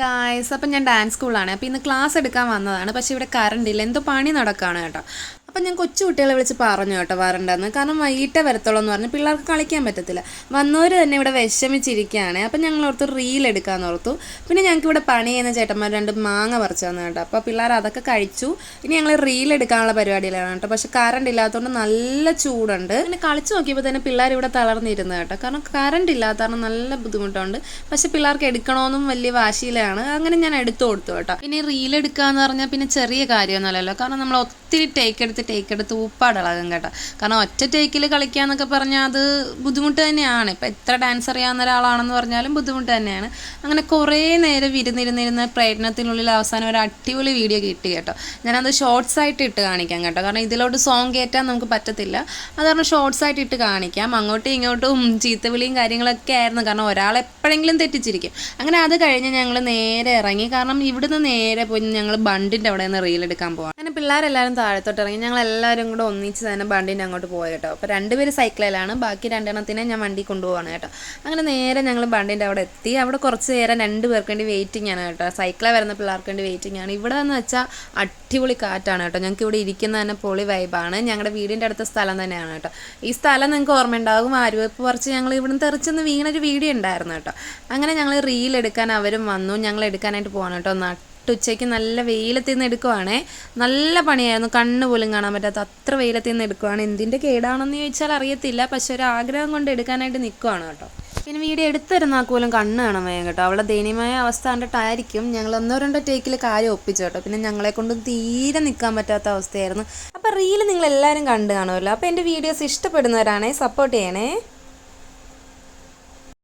Guys, അപ്പം ഞാൻ dance സ്കൂളാണ്. അപ്പോൾ ഇന്ന് ക്ലാസ് എടുക്കാൻ വന്നതാണ്. പക്ഷേ ഇവിടെ കറണ്ട് ഇല്ല, എന്തോ പണി നടക്കുകയാണ് കേട്ടോ. അപ്പം ഞാൻ കൊച്ചു കുട്ടികളെ വിളിച്ച് പറഞ്ഞു കേട്ടോ വരണ്ടെന്ന്. കാരണം വൈകിട്ടേ വരത്തുള്ളൂ എന്ന് പറഞ്ഞു, പിള്ളേർക്ക് കളിക്കാൻ പറ്റത്തില്ല. വന്നവർ തന്നെ ഇവിടെ വിഷമിച്ചിരിക്കുകയാണ്. അപ്പം ഞങ്ങൾ ഓർത്ത് റീൽ എടുക്കാമെന്ന് ഓർത്തു. പിന്നെ ഞങ്ങൾക്ക് ഇവിടെ പണി ചെയ്യുന്ന ചേട്ടന്മാർ 2 മാങ്ങ പറിച്ചു തന്നു കേട്ടോ. അപ്പോൾ പിള്ളേർ അതൊക്കെ കഴിച്ചു. ഇനി ഞങ്ങൾ റീൽ എടുക്കാനുള്ള പരിപാടിയിലാണ് കേട്ടോ. പക്ഷേ കറണ്ട് ഇല്ലാത്തതുകൊണ്ട് നല്ല ചൂടുണ്ട്. പിന്നെ കളിച്ച് നോക്കിയപ്പോൾ തന്നെ പിള്ളേർ ഇവിടെ തളർന്നിരുന്നു കേട്ടോ. കാരണം കറണ്ട് ഇല്ലാത്ത കാരണം നല്ല ബുദ്ധിമുട്ടുണ്ട്. പക്ഷേ പിള്ളേർക്ക് എടുക്കണമെന്നും വലിയ വാശിയിലാണ്. അങ്ങനെ ഞാൻ എടുത്തു കൊടുത്തു കേട്ടോ. ഇനി റീൽ എടുക്കാന്ന് പറഞ്ഞാൽ പിന്നെ ചെറിയ കാര്യമൊന്നുമല്ലല്ലോ. കാരണം നമ്മൾ ഒത്തിരി ടേക്ക് എടുത്ത് ഉപ്പാടിളകും കേട്ടോ. കാരണം ഒറ്റ ടേക്കിൽ കളിക്കാന്നൊക്കെ പറഞ്ഞാൽ അത് ബുദ്ധിമുട്ട് തന്നെയാണ്. ഇപ്പം എത്ര ഡാൻസ് അറിയാവുന്ന ഒരാളാണെന്ന് പറഞ്ഞാലും ബുദ്ധിമുട്ട് തന്നെയാണ്. അങ്ങനെ കുറേ നേരം ഇരുന്നിരുന്നിരുന്ന പ്രയത്നത്തിനുള്ളിൽ അവസാനം ഒരു അടിപൊളി വീഡിയോ കിട്ടി കേട്ടോ. ഞാനത് ഷോർട്സ് ആയിട്ട് ഇട്ട് കാണിക്കാം കേട്ടോ. കാരണം ഇതിലോട്ട് സോങ് കയറ്റാൻ നമുക്ക് പറ്റത്തില്ല. അത് കാരണം ഷോർട്സ് ആയിട്ട് ഇട്ട് കാണിക്കാം. അങ്ങോട്ടും ഇങ്ങോട്ടും ചീത്തവിളിയും കാര്യങ്ങളൊക്കെ ആയിരുന്നു. കാരണം ഒരാൾ എപ്പോഴെങ്കിലും തെറ്റിച്ചിരിക്കും. അങ്ങനെ അത് കഴിഞ്ഞ് ഞങ്ങൾ നേരെ ഇറങ്ങി. കാരണം ഇവിടുന്ന് നേരെ പോയി ഞങ്ങൾ ബണ്ടിൻ്റെ അവിടെ നിന്ന് റീൽ എടുക്കാൻ പോകാം. അങ്ങനെ പിള്ളേരെല്ലാവരും താഴത്തോട്ട് ഇറങ്ങി. ഞങ്ങളെല്ലാവരും കൂടെ ഒന്നിച്ച് തന്നെ ബണ്ടിൻ്റെ അങ്ങോട്ട് പോയി കേട്ടോ. അപ്പോൾ 2 പേര് സൈക്കിളിലാണ്, ബാക്കി 2 എണ്ണത്തിനെ ഞാൻ വണ്ടി കൊണ്ടുപോവാണ് കേട്ടോ. അങ്ങനെ നേരെ ഞങ്ങൾ ബണ്ടിൻ്റെ അവിടെ എത്തി. അവിടെ കുറച്ച് നേരം 2 പേർക്ക് വേണ്ടി വെയിറ്റിംഗ് ആണ് കേട്ടോ. സൈക്കിളിൽ വരുന്ന പിള്ളേർക്ക് വേണ്ടി വെയിറ്റിംഗ് ആണ്. ഇവിടെ എന്ന് വെച്ചാൽ അടിപൊളി കാറ്റാണ് കേട്ടോ. ഞങ്ങൾക്ക് ഇവിടെ ഇരിക്കുന്ന തന്നെ പൊളി വൈബാണ്. ഞങ്ങളുടെ വീടിൻ്റെ അടുത്ത സ്ഥലം തന്നെയാണ് കേട്ടോ. ഈ സ്ഥലം നിങ്ങൾക്ക് ഓർമ്മയുണ്ടാകും. ആര്യവെപ്പ് പറിച്ച് ഞങ്ങൾ ഇവിടുന്ന് തെറിച്ചെന്ന് വീണൊരു വീഡിയോ ഉണ്ടായിരുന്നു കേട്ടോ. അങ്ങനെ ഞങ്ങൾ റീൽ എടുക്കാൻ അവരും വന്നു. ഞങ്ങൾ എടുക്കാനായിട്ട് പോകണം കേട്ടോ. ഉച്ചയ്ക്ക് നല്ല വെയിലത്തിൽ നിന്ന് എടുക്കുവാണേ. നല്ല പണിയായിരുന്നു, കണ്ണ് പോലും കാണാൻ പറ്റാത്ത അത്ര വെയിലത്തിൽ നിന്ന് എടുക്കുവാണ്. എന്തിൻ്റെ കേടാണെന്ന് ചോദിച്ചാൽ അറിയത്തില്ല. പക്ഷെ ഒരു ആഗ്രഹം കൊണ്ട് എടുക്കാനായിട്ട് നിൽക്കുവാണ് കേട്ടോ. പിന്നെ വീഡിയോ എടുത്തിരുന്നാൽ പോലും കണ്ണ് കാണാൻ വയ്യ കേട്ടോ. അവളുടെ ദയനീയമായ അവസ്ഥ കണ്ടിട്ടായിരിക്കും ഞങ്ങൾ 1-2 ടേക്കിൽ കാര്യം ഒപ്പിച്ചു കേട്ടോ. പിന്നെ ഞങ്ങളെ കൊണ്ട് തീരെ നിൽക്കാൻ പറ്റാത്ത അവസ്ഥയായിരുന്നു. അപ്പോൾ റീൽ നിങ്ങൾ എല്ലാവരും കണ്ടു കാണുമല്ലോ. അപ്പോൾ എൻ്റെ വീഡിയോസ് ഇഷ്ടപ്പെടുന്നവരാണേ സപ്പോർട്ട് ചെയ്യണേ.